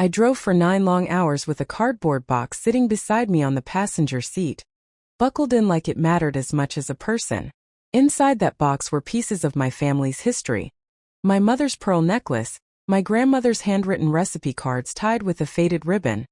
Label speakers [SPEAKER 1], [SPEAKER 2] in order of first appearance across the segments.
[SPEAKER 1] I drove for 9 long hours with a cardboard box sitting beside me on the passenger seat, buckled in like it mattered as much as a person. Inside that box were pieces of my family's history. My mother's pearl necklace, my grandmother's handwritten recipe cards tied with a faded ribbon,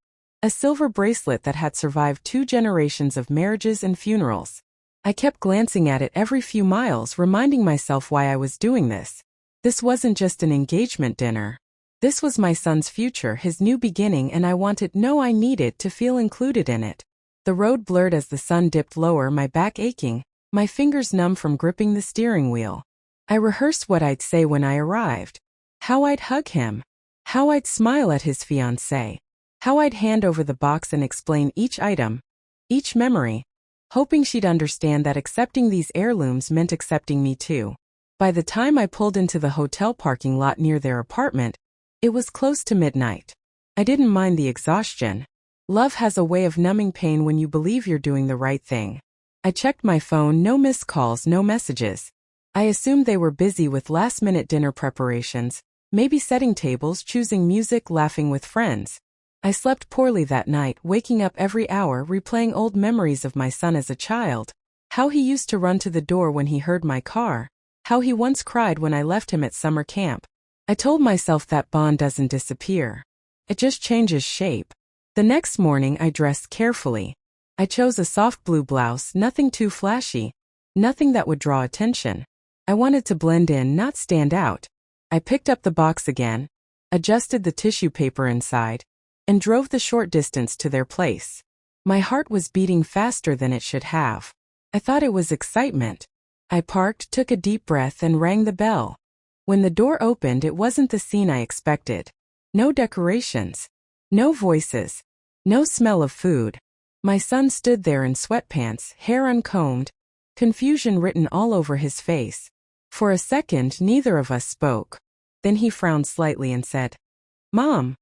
[SPEAKER 1] a silver bracelet that had survived 2 generations of marriages and funerals. I kept glancing at it every few miles, reminding myself why I was doing this. This wasn't just an engagement dinner. This was my son's future, his new beginning, and I needed to feel included in it. The road blurred as the sun dipped lower, my back aching, my fingers numb from gripping the steering wheel. I rehearsed what I'd say when I arrived. How I'd hug him. How I'd smile at his fiancée. How I'd hand over the box and explain each item, each memory, hoping she'd understand that accepting these heirlooms meant accepting me too. By the time I pulled into the hotel parking lot near their apartment, it was close to midnight. I didn't mind the exhaustion. Love has a way of numbing pain when you believe you're doing the right thing. I checked my phone, no missed calls, no messages. I assumed they were busy with last-minute dinner preparations, maybe setting tables, choosing music, laughing with friends. I slept poorly that night, waking up every hour, replaying old memories of my son as a child. How he used to run to the door when he heard my car. How he once cried when I left him at summer camp. I told myself that bond doesn't disappear. It just changes shape. The next morning I dressed carefully. I chose a soft blue blouse, nothing too flashy, nothing that would draw attention. I wanted to blend in, not stand out. I picked up the box again, adjusted the tissue paper inside, and drove the short distance to their place. My heart was beating faster than it should have. I thought it was excitement. I parked, took a deep breath, and rang the bell. When the door opened, it wasn't the scene I expected. No decorations. No voices. No smell of food. My son stood there in sweatpants, hair uncombed, confusion written all over his face. For a second, neither of us spoke. Then he frowned slightly and said, "Mom,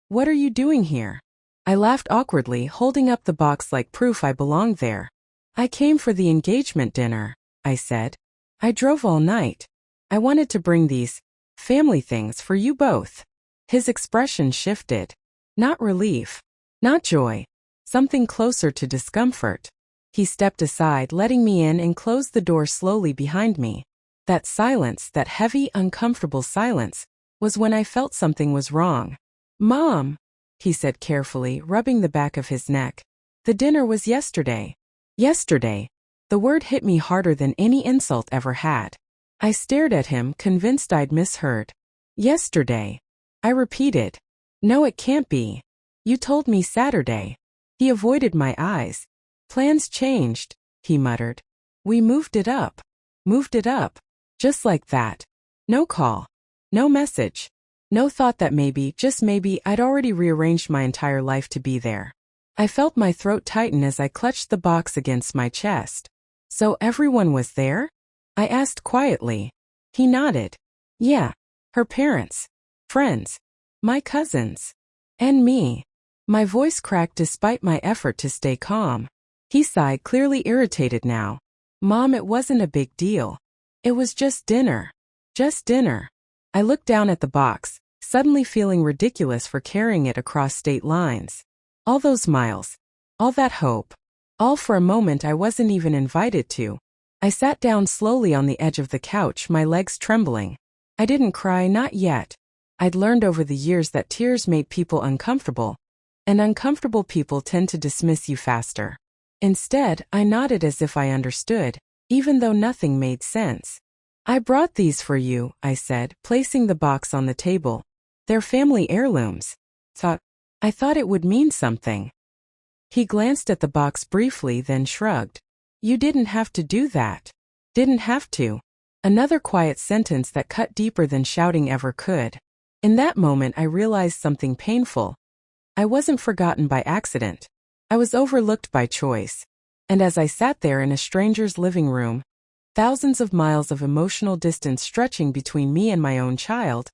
[SPEAKER 1] what are you doing here?" I laughed awkwardly, holding up the box like proof I belonged there. "I came for the engagement dinner," I said. "I drove all night. I wanted to bring these family things for you both." His expression shifted. Not relief. Not joy. Something closer to discomfort. He stepped aside, letting me in, and closed the door slowly behind me. That silence, that heavy, uncomfortable silence, was when I felt something was wrong. "Mom," he said carefully, rubbing the back of his neck. "The dinner was yesterday." Yesterday. The word hit me harder than any insult ever had. I stared at him, convinced I'd misheard. "Yesterday." I repeated. "No, it can't be. You told me Saturday." He avoided my eyes. "Plans changed," he muttered. "We moved it up. Moved it up. Just like that. No call. No message. No thought that maybe, just maybe, I'd already rearranged my entire life to be there." I felt my throat tighten as I clutched the box against my chest. "So everyone was there?" I asked quietly. He nodded. "Yeah. Her parents. Friends. My cousins. And me." My voice cracked despite my effort to stay calm. He sighed, clearly irritated now. "Mom, it wasn't a big deal. It was just dinner. Just dinner." I looked down at the box, suddenly feeling ridiculous for carrying it across state lines. All those miles. All that hope. All for a moment I wasn't even invited to. I sat down slowly on the edge of the couch, my legs trembling. I didn't cry, not yet. I'd learned over the years that tears made people uncomfortable, and uncomfortable people tend to dismiss you faster. Instead, I nodded as if I understood, even though nothing made sense. "I brought these for you," I said, placing the box on the table. "They're family heirlooms. I thought it would mean something." He glanced at the box briefly, then shrugged. "You didn't have to do that." Didn't have to. Another quiet sentence that cut deeper than shouting ever could. In that moment I realized something painful. I wasn't forgotten by accident. I was overlooked by choice. And as I sat there in a stranger's living room, thousands of miles of emotional distance stretching between me and my own child,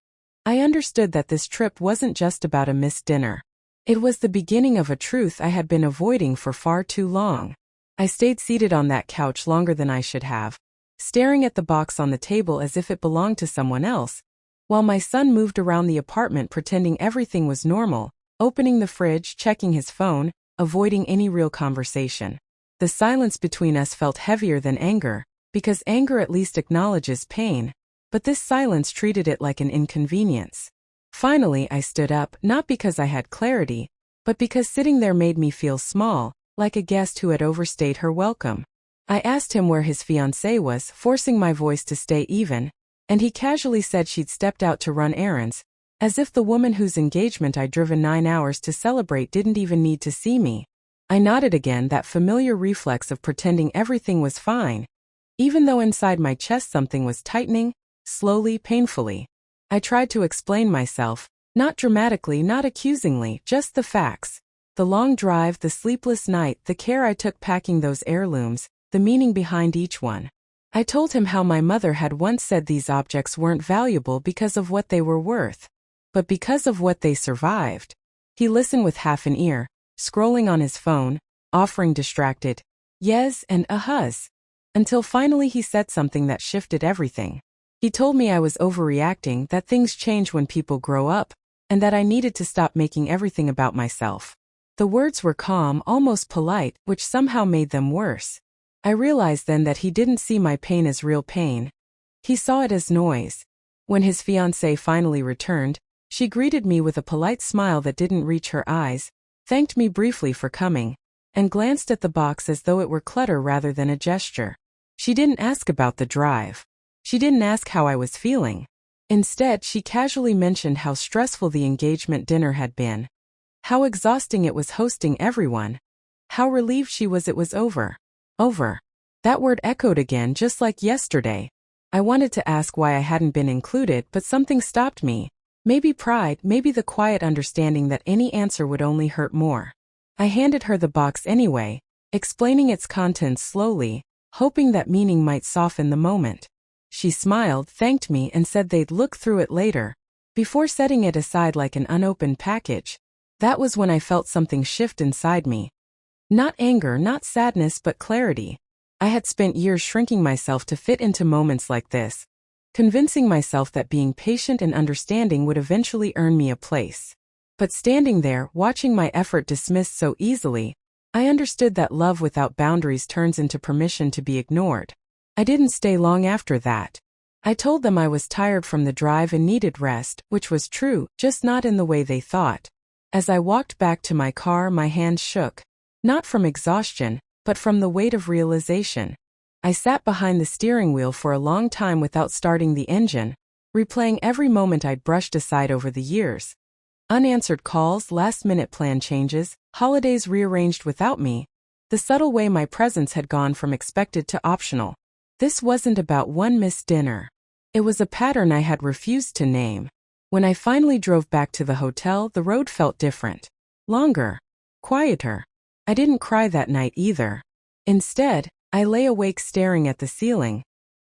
[SPEAKER 1] I understood that this trip wasn't just about a missed dinner. It was the beginning of a truth I had been avoiding for far too long. I stayed seated on that couch longer than I should have, staring at the box on the table as if it belonged to someone else, while my son moved around the apartment pretending everything was normal, opening the fridge, checking his phone, avoiding any real conversation. The silence between us felt heavier than anger, because anger at least acknowledges pain, but this silence treated it like an inconvenience. Finally, I stood up, not because I had clarity, but because sitting there made me feel small, like a guest who had overstayed her welcome. I asked him where his fiancée was, forcing my voice to stay even, and he casually said she'd stepped out to run errands, as if the woman whose engagement I'd driven 9 hours to celebrate didn't even need to see me. I nodded again, that familiar reflex of pretending everything was fine, even though inside my chest something was tightening, slowly, painfully. I tried to explain myself, not dramatically, not accusingly, just the facts. The long drive, the sleepless night, the care I took packing those heirlooms, the meaning behind each one. I told him how my mother had once said these objects weren't valuable because of what they were worth, but because of what they survived. He listened with half an ear, scrolling on his phone, offering distracted yes and ahas, until finally he said something that shifted everything. He told me I was overreacting, that things change when people grow up, and that I needed to stop making everything about myself. The words were calm, almost polite, which somehow made them worse. I realized then that he didn't see my pain as real pain. He saw it as noise. When his fiancée finally returned, she greeted me with a polite smile that didn't reach her eyes, thanked me briefly for coming, and glanced at the box as though it were clutter rather than a gesture. She didn't ask about the drive. She didn't ask how I was feeling. Instead, she casually mentioned how stressful the engagement dinner had been, how exhausting it was hosting everyone, how relieved she was it was over. Over. That word echoed again, just like yesterday. I wanted to ask why I hadn't been included, but something stopped me. Maybe pride, maybe the quiet understanding that any answer would only hurt more. I handed her the box anyway, explaining its contents slowly, hoping that meaning might soften the moment. She smiled, thanked me, and said they'd look through it later, before setting it aside like an unopened package. That was when I felt something shift inside me. Not anger, not sadness, but clarity. I had spent years shrinking myself to fit into moments like this, convincing myself that being patient and understanding would eventually earn me a place. But standing there, watching my effort dismissed so easily, I understood that love without boundaries turns into permission to be ignored. I didn't stay long after that. I told them I was tired from the drive and needed rest, which was true, just not in the way they thought. As I walked back to my car, my hands shook. Not from exhaustion, but from the weight of realization. I sat behind the steering wheel for a long time without starting the engine, replaying every moment I'd brushed aside over the years. Unanswered calls, last-minute plan changes, holidays rearranged without me. The subtle way my presence had gone from expected to optional. This wasn't about one missed dinner. It was a pattern I had refused to name. When I finally drove back to the hotel, the road felt different. Longer. Quieter. I didn't cry that night either. Instead, I lay awake staring at the ceiling,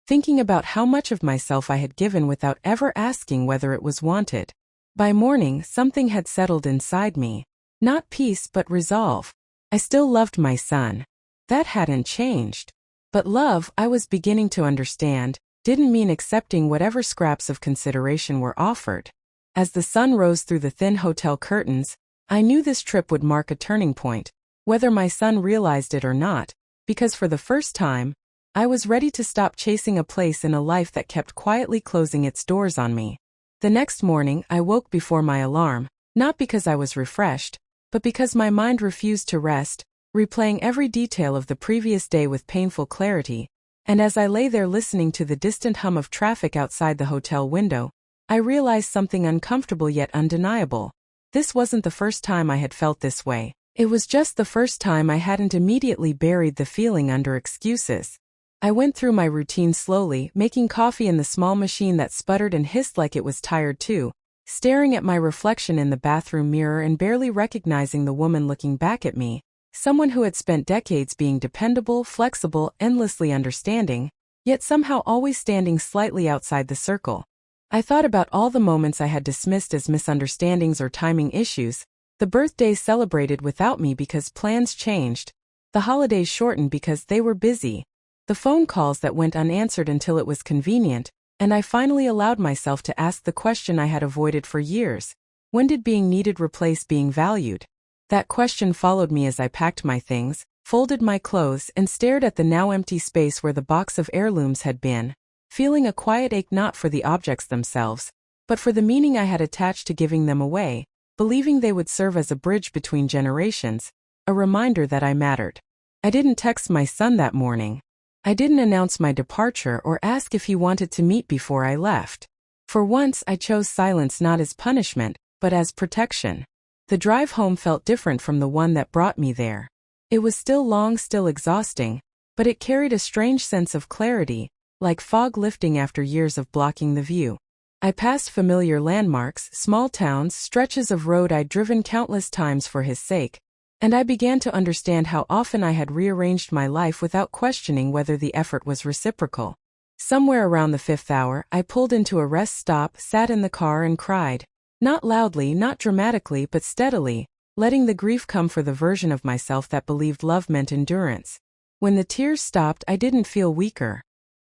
[SPEAKER 1] thinking about how much of myself I had given without ever asking whether it was wanted. By morning, something had settled inside me. Not peace, but resolve. I still loved my son. That hadn't changed. But love, I was beginning to understand, didn't mean accepting whatever scraps of consideration were offered. As the sun rose through the thin hotel curtains, I knew this trip would mark a turning point, whether my son realized it or not, because for the first time, I was ready to stop chasing a place in a life that kept quietly closing its doors on me. The next morning, I woke before my alarm, not because I was refreshed, but because my mind refused to rest, replaying every detail of the previous day with painful clarity, and as I lay there listening to the distant hum of traffic outside the hotel window, I realized something uncomfortable yet undeniable. This wasn't the first time I had felt this way. It was just the first time I hadn't immediately buried the feeling under excuses. I went through my routine slowly, making coffee in the small machine that sputtered and hissed like it was tired too, staring at my reflection in the bathroom mirror and barely recognizing the woman looking back at me. Someone who had spent decades being dependable, flexible, endlessly understanding, yet somehow always standing slightly outside the circle. I thought about all the moments I had dismissed as misunderstandings or timing issues, the birthdays celebrated without me because plans changed, the holidays shortened because they were busy, the phone calls that went unanswered until it was convenient, and I finally allowed myself to ask the question I had avoided for years. When did being needed replace being valued? That question followed me as I packed my things, folded my clothes, and stared at the now empty space where the box of heirlooms had been, feeling a quiet ache not for the objects themselves, but for the meaning I had attached to giving them away, believing they would serve as a bridge between generations, a reminder that I mattered. I didn't text my son that morning. I didn't announce my departure or ask if he wanted to meet before I left. For once, I chose silence not as punishment, but as protection. The drive home felt different from the one that brought me there. It was still long, still exhausting, but it carried a strange sense of clarity, like fog lifting after years of blocking the view. I passed familiar landmarks, small towns, stretches of road I'd driven countless times for his sake, and I began to understand how often I had rearranged my life without questioning whether the effort was reciprocal. Somewhere around the 5th hour, I pulled into a rest stop, sat in the car and cried. Not loudly, not dramatically, but steadily, letting the grief come for the version of myself that believed love meant endurance. When the tears stopped, I didn't feel weaker.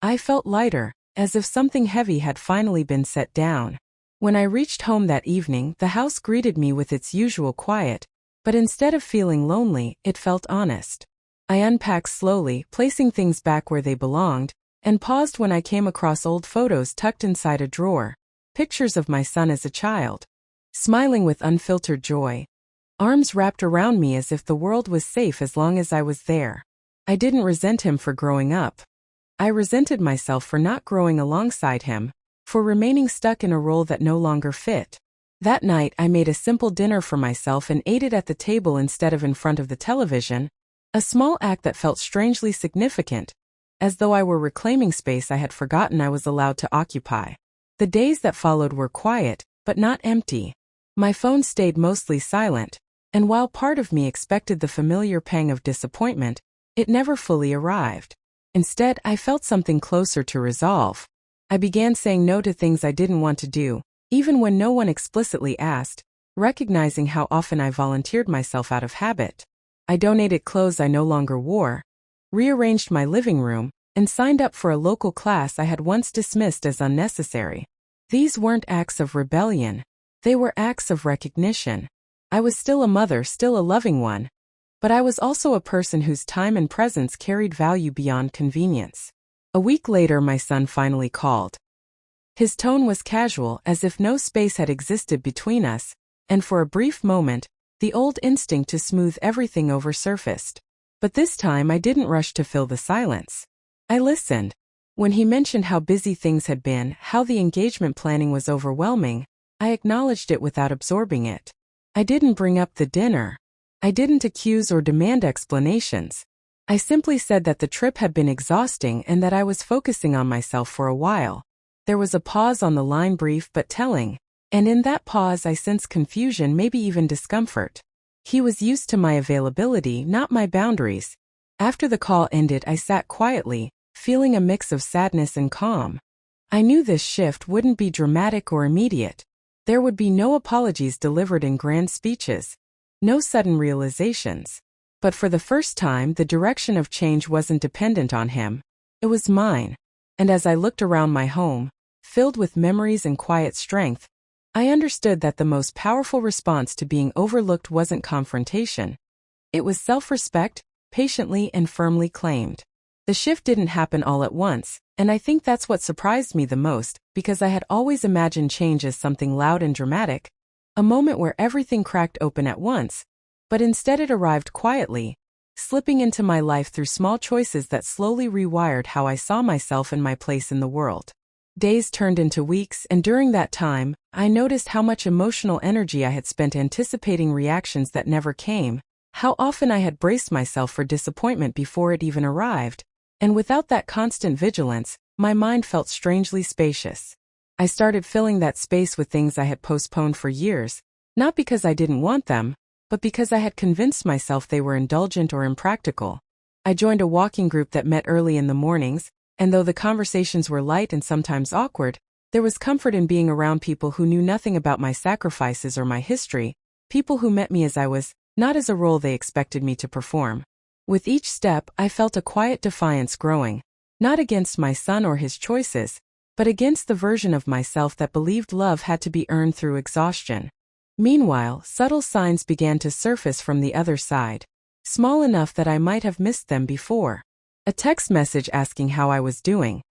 [SPEAKER 1] I felt lighter, as if something heavy had finally been set down. When I reached home that evening, the house greeted me with its usual quiet, but instead of feeling lonely, it felt honest. I unpacked slowly, placing things back where they belonged, and paused when I came across old photos tucked inside a drawer, pictures of my son as a child, smiling with unfiltered joy, arms wrapped around me as if the world was safe as long as I was there. I didn't resent him for growing up. I resented myself for not growing alongside him, for remaining stuck in a role that no longer fit. That night, I made a simple dinner for myself and ate it at the table instead of in front of the television, a small act that felt strangely significant, as though I were reclaiming space I had forgotten I was allowed to occupy. The days that followed were quiet, but not empty. My phone stayed mostly silent, and while part of me expected the familiar pang of disappointment, it never fully arrived. Instead, I felt something closer to resolve. I began saying no to things I didn't want to do, even when no one explicitly asked, recognizing how often I volunteered myself out of habit. I donated clothes I no longer wore, rearranged my living room, and signed up for a local class I had once dismissed as unnecessary. These weren't acts of rebellion. They were acts of recognition. I was still a mother, still a loving one, but I was also a person whose time and presence carried value beyond convenience. A week later, my son finally called. His tone was casual, as if no space had existed between us, and for a brief moment, the old instinct to smooth everything over surfaced. But this time I didn't rush to fill the silence. I listened. When he mentioned how busy things had been, how the engagement planning was overwhelming, I acknowledged it without absorbing it. I didn't bring up the dinner. I didn't accuse or demand explanations. I simply said that the trip had been exhausting and that I was focusing on myself for a while. There was a pause on the line, brief but telling, and in that pause I sensed confusion, maybe even discomfort. He was used to my availability, not my boundaries. After the call ended, I sat quietly, feeling a mix of sadness and calm. I knew this shift wouldn't be dramatic or immediate. There would be no apologies delivered in grand speeches, no sudden realizations. But for the first time, the direction of change wasn't dependent on him. It was mine. And as I looked around my home, filled with memories and quiet strength, I understood that the most powerful response to being overlooked wasn't confrontation. It was self-respect, patiently and firmly claimed. The shift didn't happen all at once, and I think that's what surprised me the most, because I had always imagined change as something loud and dramatic, a moment where everything cracked open at once, but instead it arrived quietly, slipping into my life through small choices that slowly rewired how I saw myself and my place in the world. Days turned into weeks, and during that time, I noticed how much emotional energy I had spent anticipating reactions that never came, how often I had braced myself for disappointment before it even arrived, and without that constant vigilance, my mind felt strangely spacious. I started filling that space with things I had postponed for years, not because I didn't want them, but because I had convinced myself they were indulgent or impractical. I joined a walking group that met early in the mornings, and though the conversations were light and sometimes awkward, there was comfort in being around people who knew nothing about my sacrifices or my history, people who met me as I was, not as a role they expected me to perform. With each step, I felt a quiet defiance growing, not against my son or his choices, but against the version of myself that believed love had to be earned through exhaustion. Meanwhile, subtle signs began to surface from the other side, small enough that I might have missed them before. A text message asking how I was doing,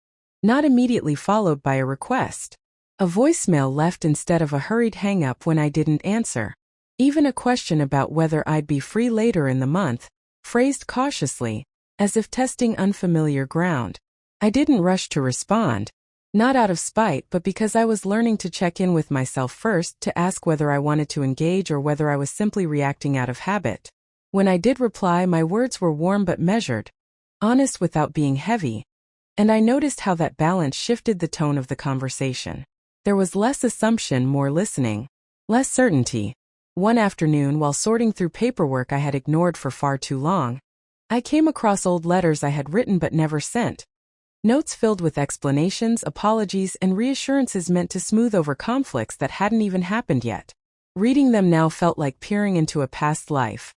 [SPEAKER 1] not immediately followed by a request. A voicemail left instead of a hurried hang-up when I didn't answer. Even a question about whether I'd be free later in the month, phrased cautiously, as if testing unfamiliar ground. I didn't rush to respond, not out of spite but because I was learning to check in with myself first to ask whether I wanted to engage or whether I was simply reacting out of habit. When I did reply, my words were warm but measured, honest without being heavy, and I noticed how that balance shifted the tone of the conversation. There was less assumption, more listening, less certainty. One afternoon, while sorting through paperwork I had ignored for far too long, I came across old letters I had written but never sent. Notes filled with explanations, apologies, and reassurances meant to smooth over conflicts that hadn't even happened yet. Reading them now felt like peering into a past life.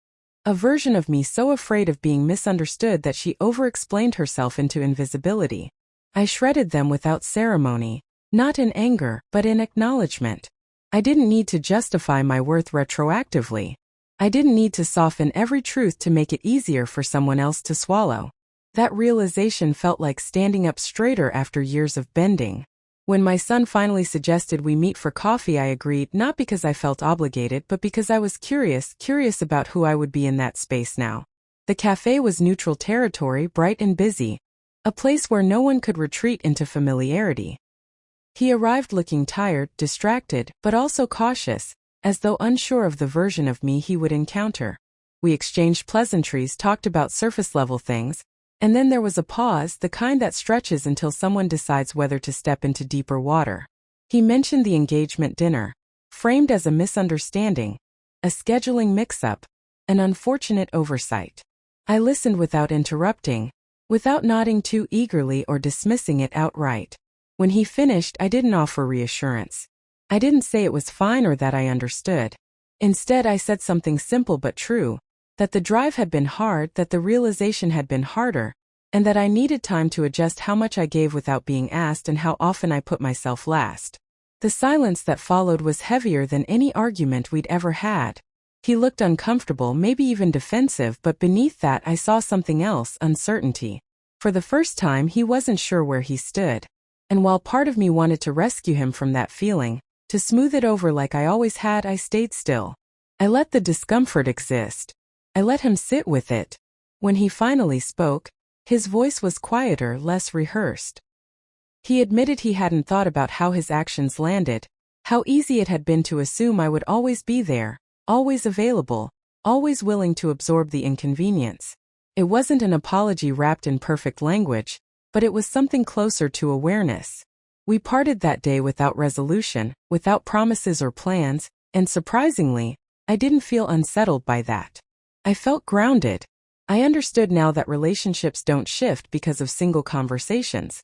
[SPEAKER 1] A version of me so afraid of being misunderstood that she over-explained herself into invisibility. I shredded them without ceremony, not in anger, but in acknowledgement. I didn't need to justify my worth retroactively. I didn't need to soften every truth to make it easier for someone else to swallow. That realization felt like standing up straighter after years of bending. When my son finally suggested we meet for coffee, I agreed, not because I felt obligated but because I was curious about who I would be in that space now. The cafe was neutral territory, bright and busy, a place where no one could retreat into familiarity. He arrived looking tired, distracted, but also cautious, as though unsure of the version of me he would encounter. We exchanged pleasantries, talked about surface-level things, and then there was a pause, the kind that stretches until someone decides whether to step into deeper water. He mentioned the engagement dinner, framed as a misunderstanding, a scheduling mix-up, an unfortunate oversight. I listened without interrupting, without nodding too eagerly or dismissing it outright. When he finished, I didn't offer reassurance. I didn't say it was fine or that I understood. Instead, I said something simple but true, that the drive had been hard, that the realization had been harder, and that I needed time to adjust how much I gave without being asked and how often I put myself last. The silence that followed was heavier than any argument we'd ever had. He looked uncomfortable, maybe even defensive, but beneath that I saw something else, uncertainty. For the first time, he wasn't sure where he stood. And while part of me wanted to rescue him from that feeling, to smooth it over like I always had, I stayed still. I let the discomfort exist. I let him sit with it. When he finally spoke, his voice was quieter, less rehearsed. He admitted he hadn't thought about how his actions landed, how easy it had been to assume I would always be there, always available, always willing to absorb the inconvenience. It wasn't an apology wrapped in perfect language, but it was something closer to awareness. We parted that day without resolution, without promises or plans, and surprisingly, I didn't feel unsettled by that. I felt grounded. I understood now that relationships don't shift because of single conversations.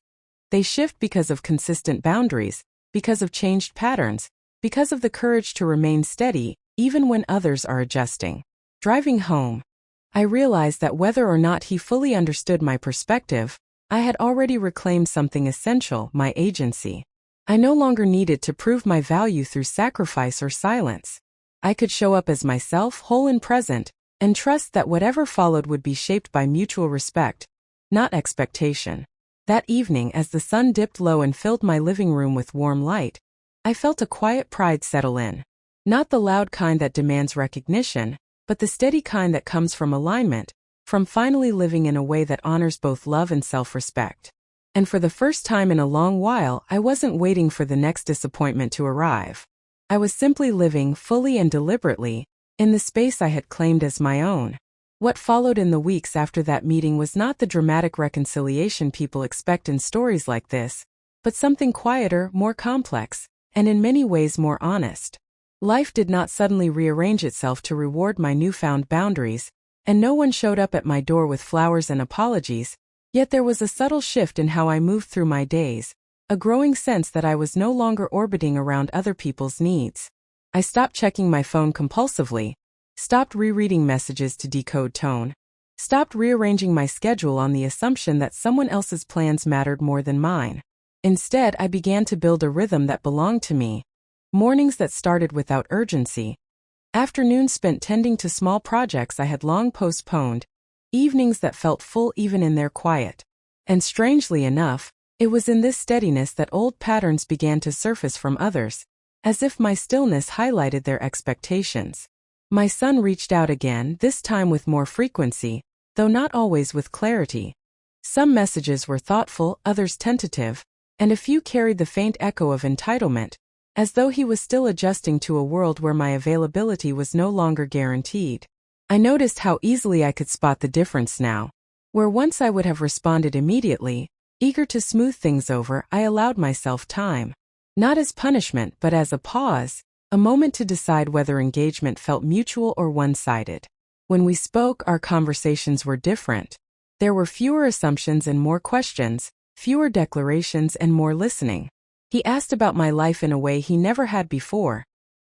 [SPEAKER 1] They shift because of consistent boundaries, because of changed patterns, because of the courage to remain steady, even when others are adjusting. Driving home, I realized that whether or not he fully understood my perspective, I had already reclaimed something essential, my agency. I no longer needed to prove my value through sacrifice or silence. I could show up as myself, whole and present, and trust that whatever followed would be shaped by mutual respect, not expectation. That evening, as the sun dipped low and filled my living room with warm light, I felt a quiet pride settle in. Not the loud kind that demands recognition, but the steady kind that comes from alignment, from finally living in a way that honors both love and self-respect. And for the first time in a long while, I wasn't waiting for the next disappointment to arrive. I was simply living, fully and deliberately, in the space I had claimed as my own. What followed in the weeks after that meeting was not the dramatic reconciliation people expect in stories like this, but something quieter, more complex, and in many ways more honest. Life did not suddenly rearrange itself to reward my newfound boundaries, and no one showed up at my door with flowers and apologies, yet there was a subtle shift in how I moved through my days, a growing sense that I was no longer orbiting around other people's needs. I stopped checking my phone compulsively, stopped rereading messages to decode tone, stopped rearranging my schedule on the assumption that someone else's plans mattered more than mine. Instead, I began to build a rhythm that belonged to me, Mornings that started without urgency, afternoons spent tending to small projects I had long postponed, evenings that felt full even in their quiet. And strangely enough, it was in this steadiness that old patterns began to surface from others, as if my stillness highlighted their expectations. My son reached out again, this time with more frequency, though not always with clarity. Some messages were thoughtful, others tentative, and a few carried the faint echo of entitlement, as though he was still adjusting to a world where my availability was no longer guaranteed. I noticed how easily I could spot the difference now. Where once I would have responded immediately, eager to smooth things over, I allowed myself time. Not as punishment but as a pause, a moment to decide whether engagement felt mutual or one-sided. When we spoke, our conversations were different. There were fewer assumptions and more questions, fewer declarations and more listening. He asked about my life in a way he never had before,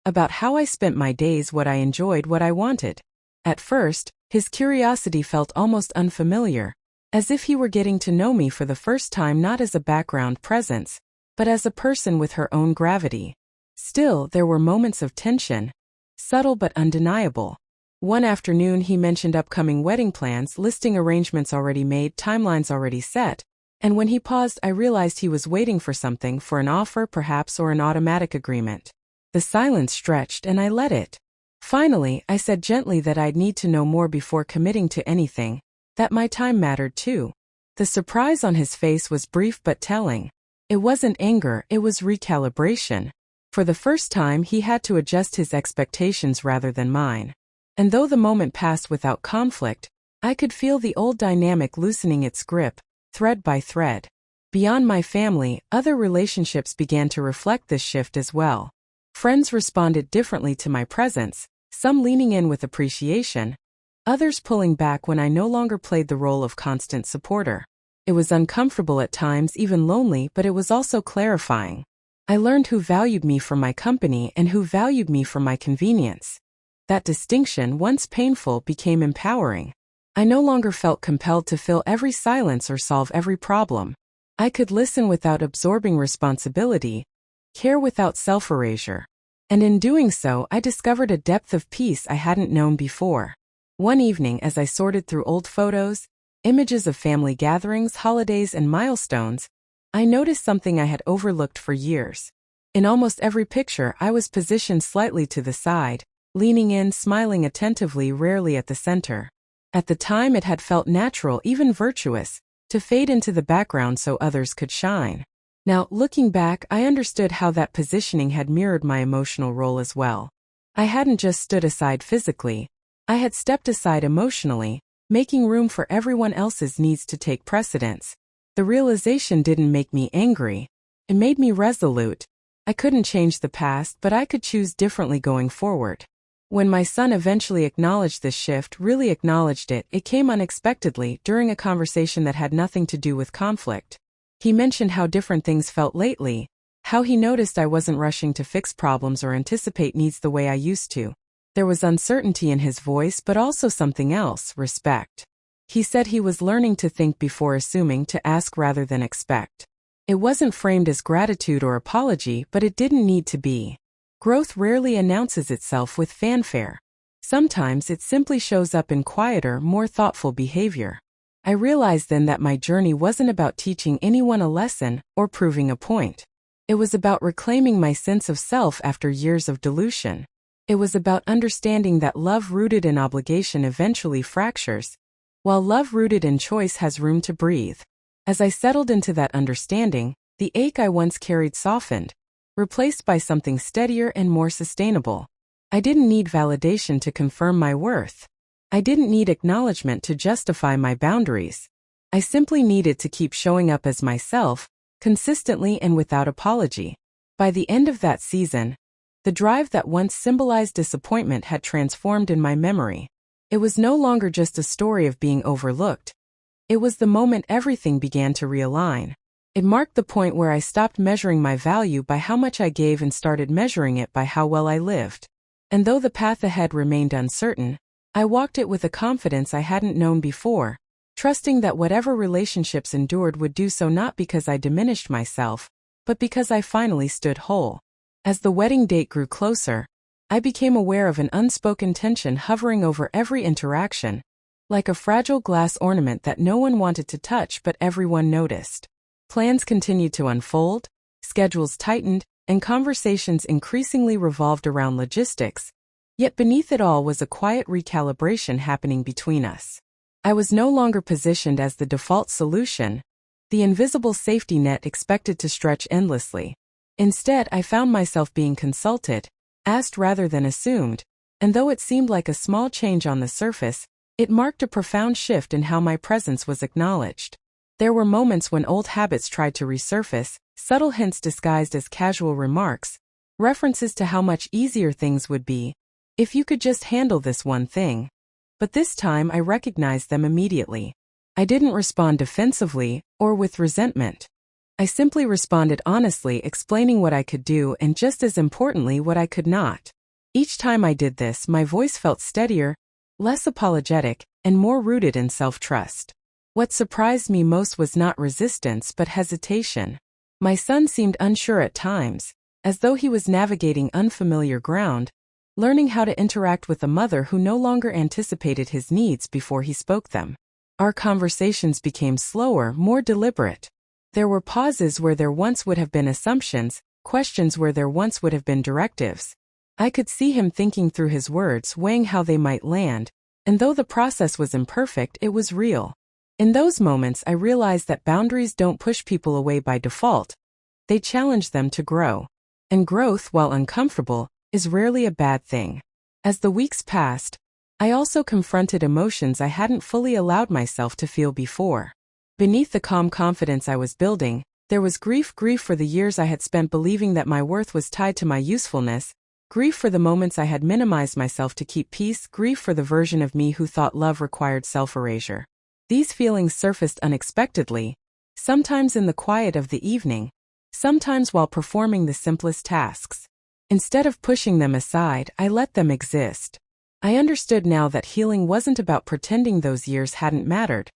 [SPEAKER 1] about how I spent my days, what I enjoyed, what I wanted. At first, his curiosity felt almost unfamiliar, as if he were getting to know me for the first time, not as a background presence, but as a person with her own gravity. Still, there were moments of tension, subtle but undeniable. One afternoon he mentioned upcoming wedding plans, listing arrangements already made, timelines already set, and when he paused I realized he was waiting for something, for an offer perhaps, or an automatic agreement. The silence stretched and I let it. Finally, I said gently that I'd need to know more before committing to anything, that my time mattered too. The surprise on his face was brief but telling. It wasn't anger, it was recalibration. For the first time he had to adjust his expectations rather than mine. And though the moment passed without conflict, I could feel the old dynamic loosening its grip, thread by thread. Beyond my family, other relationships began to reflect this shift as well. Friends responded differently to my presence, some leaning in with appreciation, others pulling back when I no longer played the role of constant supporter. It was uncomfortable at times, even lonely, but it was also clarifying. I learned who valued me for my company and who valued me for my convenience. That distinction, once painful, became empowering. I no longer felt compelled to fill every silence or solve every problem. I could listen without absorbing responsibility, care without self-erasure. And in doing so, I discovered a depth of peace I hadn't known before. One evening, as I sorted through old photos, images of family gatherings, holidays, and milestones, I noticed something I had overlooked for years. In almost every picture, I was positioned slightly to the side, leaning in, smiling attentively, rarely at the center. At the time it had felt natural, even virtuous, to fade into the background so others could shine. Now, looking back, I understood how that positioning had mirrored my emotional role as well. I hadn't just stood aside physically, I had stepped aside emotionally, making room for everyone else's needs to take precedence. The realization didn't make me angry, it made me resolute. I couldn't change the past, but I could choose differently going forward. When my son eventually acknowledged this shift, really acknowledged it, it came unexpectedly during a conversation that had nothing to do with conflict. He mentioned how different things felt lately, how he noticed I wasn't rushing to fix problems or anticipate needs the way I used to. There was uncertainty in his voice, but also something else, respect. He said he was learning to think before assuming, to ask rather than expect. It wasn't framed as gratitude or apology, but it didn't need to be. Growth rarely announces itself with fanfare. Sometimes it simply shows up in quieter, more thoughtful behavior. I realized then that my journey wasn't about teaching anyone a lesson or proving a point. It was about reclaiming my sense of self after years of dilution. It was about understanding that love rooted in obligation eventually fractures, while love rooted in choice has room to breathe. As I settled into that understanding, the ache I once carried softened, replaced by something steadier and more sustainable. I didn't need validation to confirm my worth. I didn't need acknowledgement to justify my boundaries. I simply needed to keep showing up as myself, consistently and without apology. By the end of that season, the drive that once symbolized disappointment had transformed in my memory. It was no longer just a story of being overlooked. It was the moment everything began to realign. It marked the point where I stopped measuring my value by how much I gave and started measuring it by how well I lived. And though the path ahead remained uncertain, I walked it with a confidence I hadn't known before, trusting that whatever relationships endured would do so not because I diminished myself, but because I finally stood whole. As the wedding date grew closer, I became aware of an unspoken tension hovering over every interaction, like a fragile glass ornament that no one wanted to touch but everyone noticed. Plans continued to unfold, schedules tightened, and conversations increasingly revolved around logistics, yet beneath it all was a quiet recalibration happening between us. I was no longer positioned as the default solution, the invisible safety net expected to stretch endlessly. Instead, I found myself being consulted, asked rather than assumed, and though it seemed like a small change on the surface, it marked a profound shift in how my presence was acknowledged. There were moments when old habits tried to resurface, subtle hints disguised as casual remarks, references to how much easier things would be if you could just handle this one thing. But this time I recognized them immediately. I didn't respond defensively or with resentment. I simply responded honestly, explaining what I could do and, just as importantly, what I could not. Each time I did this, my voice felt steadier, less apologetic, and more rooted in self-trust. What surprised me most was not resistance but hesitation. My son seemed unsure at times, as though he was navigating unfamiliar ground, learning how to interact with a mother who no longer anticipated his needs before he spoke them. Our conversations became slower, more deliberate. There were pauses where there once would have been assumptions, questions where there once would have been directives. I could see him thinking through his words, weighing how they might land, and though the process was imperfect, it was real. In those moments, I realized that boundaries don't push people away by default. They challenge them to grow. And growth, while uncomfortable, is rarely a bad thing. As the weeks passed, I also confronted emotions I hadn't fully allowed myself to feel before. Beneath the calm confidence I was building, there was grief for the years I had spent believing that my worth was tied to my usefulness, grief for the moments I had minimized myself to keep peace, grief for the version of me who thought love required self-erasure. These feelings surfaced unexpectedly, sometimes in the quiet of the evening, sometimes while performing the simplest tasks. Instead of pushing them aside, I let them exist. I understood now that healing wasn't about pretending those years hadn't mattered,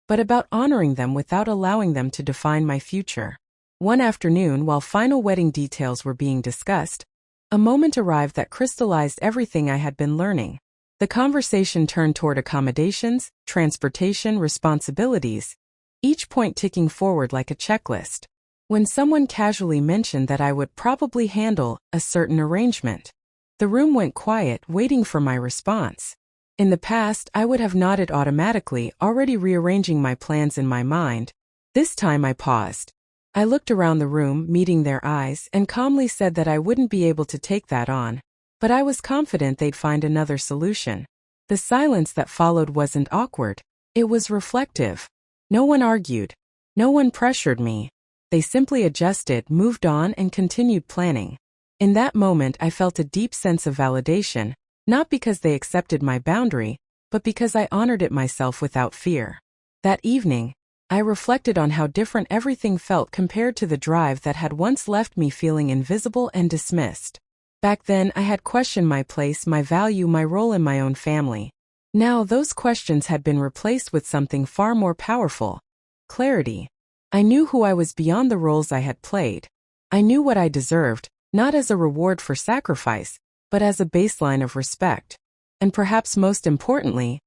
[SPEAKER 1] but about honoring them without allowing them to define my future. One afternoon, while final wedding details were being discussed, a moment arrived that crystallized everything I had been learning. The conversation turned toward accommodations, transportation, responsibilities, each point ticking forward like a checklist. When someone casually mentioned that I would probably handle a certain arrangement, the room went quiet, waiting for my response. In the past, I would have nodded automatically, already rearranging my plans in my mind. This time I paused. I looked around the room, meeting their eyes, and calmly said that I wouldn't be able to take that on, but I was confident they'd find another solution. The silence that followed wasn't awkward. It was reflective. No one argued. No one pressured me. They simply adjusted, moved on, and continued planning. In that moment, I felt a deep sense of validation, not because they accepted my boundary, but because I honored it myself without fear. That evening, I reflected on how different everything felt compared to the drive that had once left me feeling invisible and dismissed. Back then, I had questioned my place, my value, my role in my own family. Now, those questions had been replaced with something far more powerful: clarity. I knew who I was beyond the roles I had played. I knew what I deserved, not as a reward for sacrifice, but as a baseline of respect. And perhaps most importantly,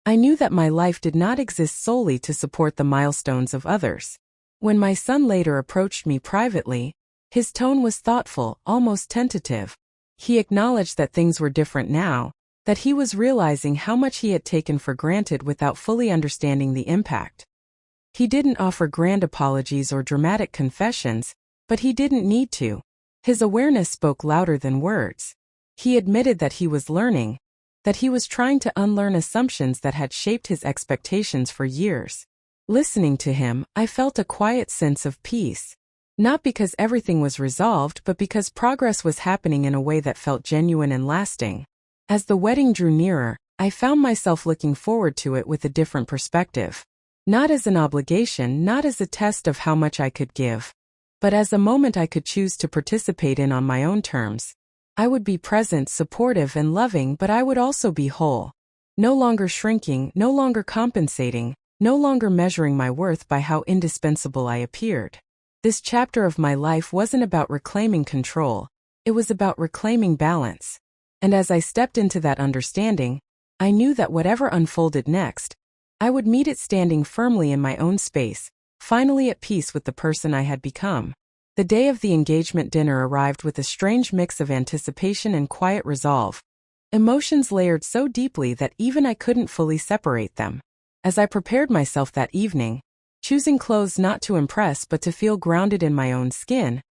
[SPEAKER 1] I knew that my life did not exist solely to support the milestones of others. When my son later approached me privately, his tone was thoughtful, almost tentative. He acknowledged that things were different now, that he was realizing how much he had taken for granted without fully understanding the impact. He didn't offer grand apologies or dramatic confessions, but he didn't need to. His awareness spoke louder than words. He admitted that he was learning, that he was trying to unlearn assumptions that had shaped his expectations for years. Listening to him, I felt a quiet sense of peace. Not because everything was resolved, but because progress was happening in a way that felt genuine and lasting. As the wedding drew nearer, I found myself looking forward to it with a different perspective. Not as an obligation, not as a test of how much I could give, but as a moment I could choose to participate in on my own terms. I would be present, supportive, and loving, but I would also be whole. No longer shrinking, no longer compensating, no longer measuring my worth by how indispensable I appeared. This chapter of my life wasn't about reclaiming control. It was about reclaiming balance. And as I stepped into that understanding, I knew that whatever unfolded next, I would meet it standing firmly in my own space, finally at peace with the person I had become. The day of the engagement dinner arrived with a strange mix of anticipation and quiet resolve. Emotions layered so deeply that even I couldn't fully separate them. As I prepared myself that evening, choosing clothes not to impress but to feel grounded in my own skin,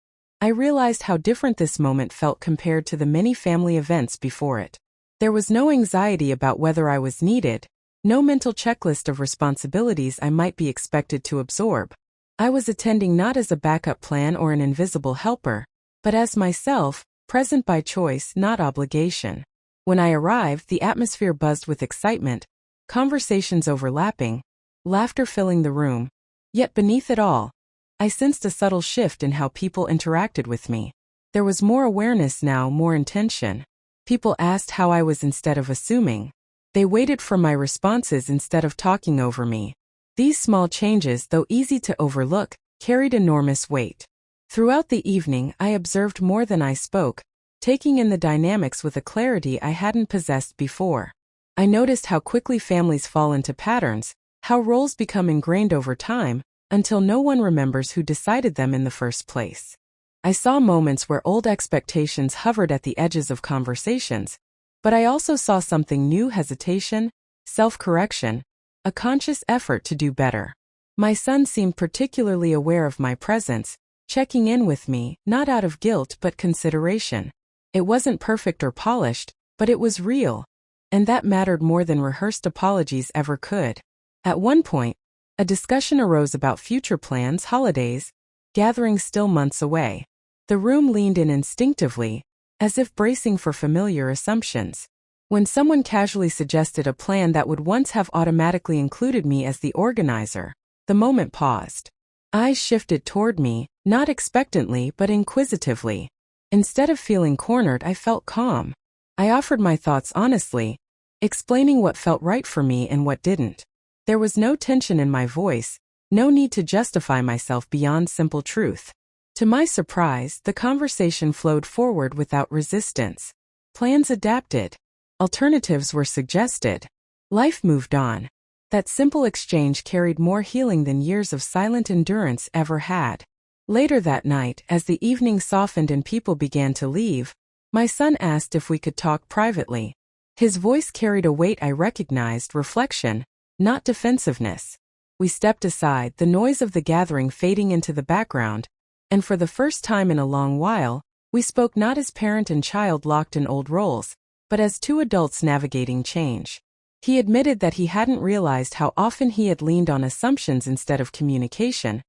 [SPEAKER 1] I realized how different this moment felt compared to the many family events before it. There was no anxiety about whether I was needed, no mental checklist of responsibilities I might be expected to absorb. I was attending not as a backup plan or an invisible helper, but as myself, present by choice, not obligation. When I arrived, the atmosphere buzzed with excitement, conversations overlapping, laughter filling the room. Yet beneath it all, I sensed a subtle shift in how people interacted with me. There was more awareness now, more intention. People asked how I was instead of assuming. They waited for my responses instead of talking over me. These small changes, though easy to overlook, carried enormous weight. Throughout the evening, I observed more than I spoke, taking in the dynamics with a clarity I hadn't possessed before. I noticed how quickly families fall into patterns, how roles become ingrained over time, until no one remembers who decided them in the first place. I saw moments where old expectations hovered at the edges of conversations, but I also saw something new: hesitation, self-correction, a conscious effort to do better. My son seemed particularly aware of my presence, checking in with me, not out of guilt but consideration. It wasn't perfect or polished, but it was real, and that mattered more than rehearsed apologies ever could. At one point, a discussion arose about future plans, holidays, gatherings still months away. The room leaned in instinctively, as if bracing for familiar assumptions. When someone casually suggested a plan that would once have automatically included me as the organizer, the moment paused. Eyes shifted toward me, not expectantly but inquisitively. Instead of feeling cornered, I felt calm. I offered my thoughts honestly, explaining what felt right for me and what didn't. There was no tension in my voice, no need to justify myself beyond simple truth. To my surprise, the conversation flowed forward without resistance. Plans adapted. Alternatives were suggested. Life moved on. That simple exchange carried more healing than years of silent endurance ever had. Later that night, as the evening softened and people began to leave, my son asked if we could talk privately. His voice carried a weight I recognized: reflection, not defensiveness. We stepped aside, the noise of the gathering fading into the background, and for the first time in a long while, we spoke not as parent and child locked in old roles, but as two adults navigating change. He admitted that he hadn't realized how often he had leaned on assumptions instead of communication,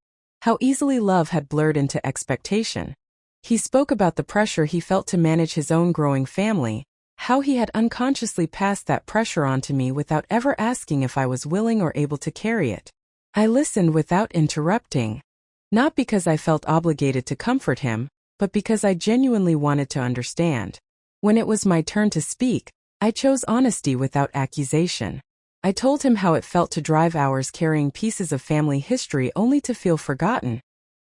[SPEAKER 1] how easily love had blurred into expectation. He spoke about the pressure he felt to manage his own growing family, how he had unconsciously passed that pressure on to me without ever asking if I was willing or able to carry it. I listened without interrupting, not because I felt obligated to comfort him, but because I genuinely wanted to understand. When it was my turn to speak, I chose honesty without accusation. I told him how it felt to drive hours carrying pieces of family history only to feel forgotten,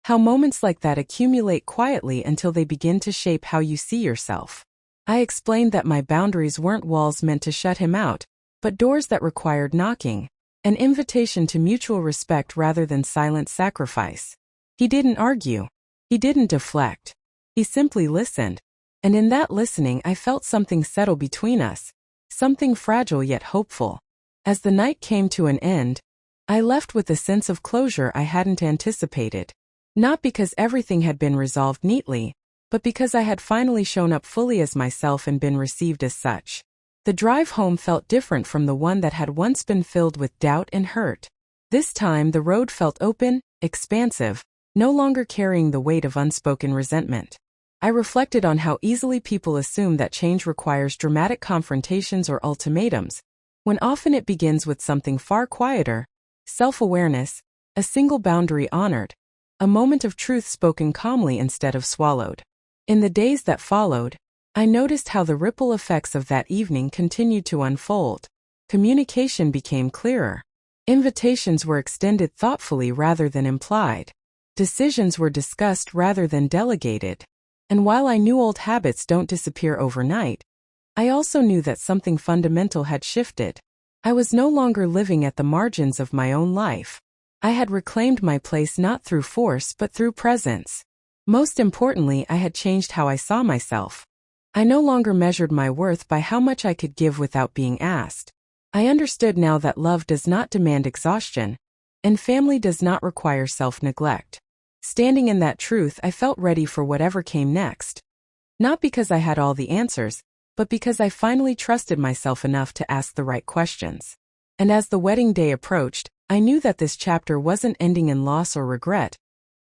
[SPEAKER 1] how moments like that accumulate quietly until they begin to shape how you see yourself. I explained that my boundaries weren't walls meant to shut him out, but doors that required knocking, an invitation to mutual respect rather than silent sacrifice. He didn't argue. He didn't deflect. He simply listened. And in that listening, I felt something settle between us, something fragile yet hopeful. As the night came to an end, I left with a sense of closure I hadn't anticipated. Not because everything had been resolved neatly, but because I had finally shown up fully as myself and been received as such. The drive home felt different from the one that had once been filled with doubt and hurt. This time the road felt open, expansive, no longer carrying the weight of unspoken resentment. I reflected on how easily people assume that change requires dramatic confrontations or ultimatums, when often it begins with something far quieter: self-awareness, a single boundary honored, a moment of truth spoken calmly instead of swallowed. In the days that followed, I noticed how the ripple effects of that evening continued to unfold. Communication became clearer. Invitations were extended thoughtfully rather than implied. Decisions were discussed rather than delegated. And while I knew old habits don't disappear overnight, I also knew that something fundamental had shifted. I was no longer living at the margins of my own life. I had reclaimed my place not through force but through presence. Most importantly, I had changed how I saw myself. I no longer measured my worth by how much I could give without being asked. I understood now that love does not demand exhaustion, and family does not require self-neglect. Standing in that truth, I felt ready for whatever came next. Not because I had all the answers, but because I finally trusted myself enough to ask the right questions. And as the wedding day approached, I knew that this chapter wasn't ending in loss or regret,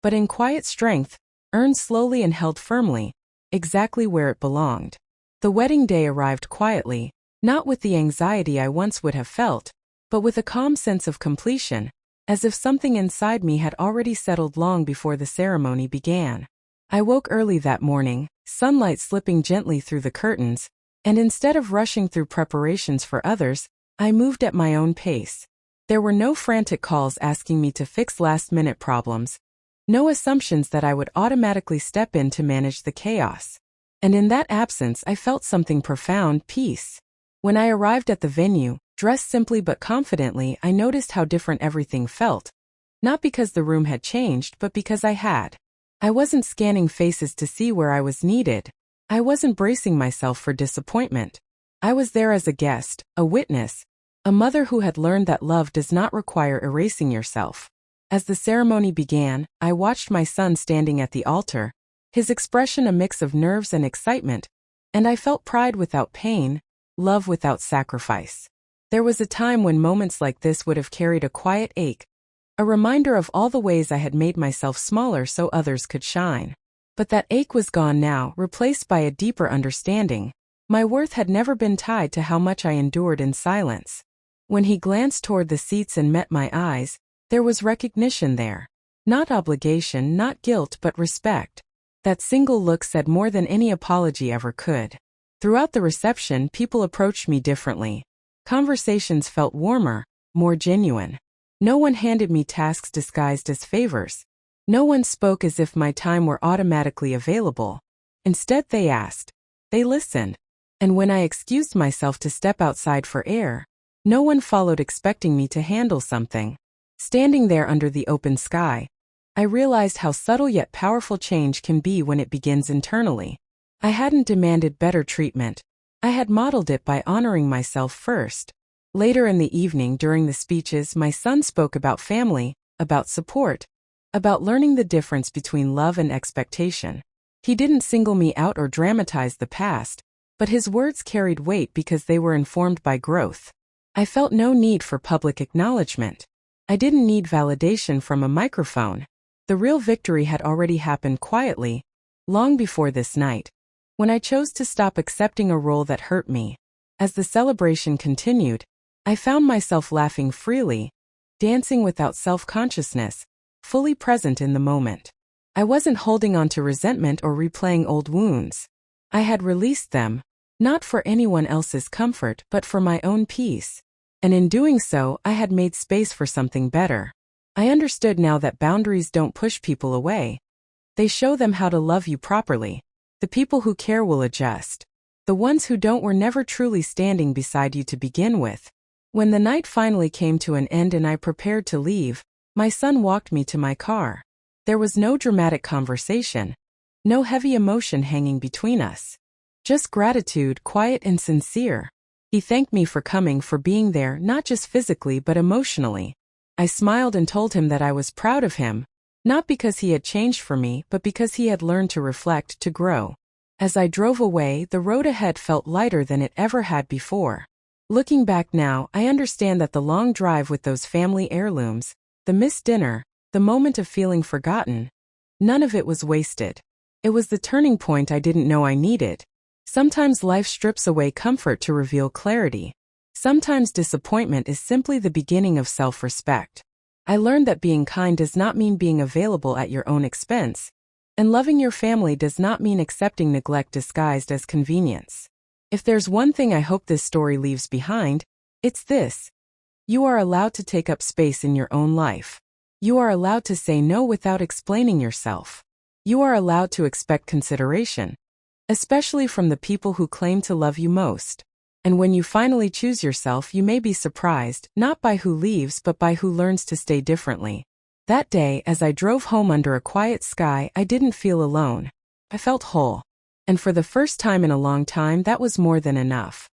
[SPEAKER 1] but in quiet strength, earned slowly and held firmly, exactly where it belonged. The wedding day arrived quietly, not with the anxiety I once would have felt, but with a calm sense of completion, as if something inside me had already settled long before the ceremony began. I woke early that morning, sunlight slipping gently through the curtains, and instead of rushing through preparations for others, I moved at my own pace. There were no frantic calls asking me to fix last-minute problems, no assumptions that I would automatically step in to manage the chaos. And in that absence, I felt something profound: peace. When I arrived at the venue, dressed simply but confidently, I noticed how different everything felt. Not because the room had changed, but because I had. I wasn't scanning faces to see where I was needed. I wasn't bracing myself for disappointment. I was there as a guest, a witness, a mother who had learned that love does not require erasing yourself. As the ceremony began, I watched my son standing at the altar, his expression a mix of nerves and excitement, and I felt pride without pain, love without sacrifice. There was a time when moments like this would have carried a quiet ache, a reminder of all the ways I had made myself smaller so others could shine. But that ache was gone now, replaced by a deeper understanding. My worth had never been tied to how much I endured in silence. When he glanced toward the seats and met my eyes, there was recognition there. Not obligation, not guilt, but respect. That single look said more than any apology ever could. Throughout the reception, people approached me differently. Conversations felt warmer, more genuine. No one handed me tasks disguised as favors. No one spoke as if my time were automatically available. Instead, they asked. They listened. And when I excused myself to step outside for air, no one followed expecting me to handle something. Standing there under the open sky, I realized how subtle yet powerful change can be when it begins internally. I hadn't demanded better treatment. I had modeled it by honoring myself first. Later in the evening, during the speeches, my son spoke about family, about support, about learning the difference between love and expectation. He didn't single me out or dramatize the past, but his words carried weight because they were informed by growth. I felt no need for public acknowledgement. I didn't need validation from a microphone. The real victory had already happened quietly, long before this night, when I chose to stop accepting a role that hurt me. As the celebration continued, I found myself laughing freely, dancing without self-consciousness, fully present in the moment. I wasn't holding on to resentment or replaying old wounds. I had released them, not for anyone else's comfort but for my own peace. And in doing so, I had made space for something better. I understood now that boundaries don't push people away. They show them how to love you properly. The people who care will adjust. The ones who don't were never truly standing beside you to begin with. When the night finally came to an end and I prepared to leave, my son walked me to my car. There was no dramatic conversation, no heavy emotion hanging between us. Just gratitude, quiet and sincere. He thanked me for coming, for being there, not just physically but emotionally. I smiled and told him that I was proud of him, not because he had changed for me, but because he had learned to reflect, to grow. As I drove away, the road ahead felt lighter than it ever had before. Looking back now, I understand that the long drive with those family heirlooms, the missed dinner, the moment of feeling forgotten, none of it was wasted. It was the turning point I didn't know I needed. Sometimes life strips away comfort to reveal clarity. Sometimes disappointment is simply the beginning of self-respect. I learned that being kind does not mean being available at your own expense, and loving your family does not mean accepting neglect disguised as convenience. If there's one thing I hope this story leaves behind, it's this. You are allowed to take up space in your own life. You are allowed to say no without explaining yourself. You are allowed to expect consideration, especially from the people who claim to love you most. And when you finally choose yourself, you may be surprised, not by who leaves but by who learns to stay differently. That day, as I drove home under a quiet sky, I didn't feel alone. I felt whole. And for the first time in a long time, that was more than enough.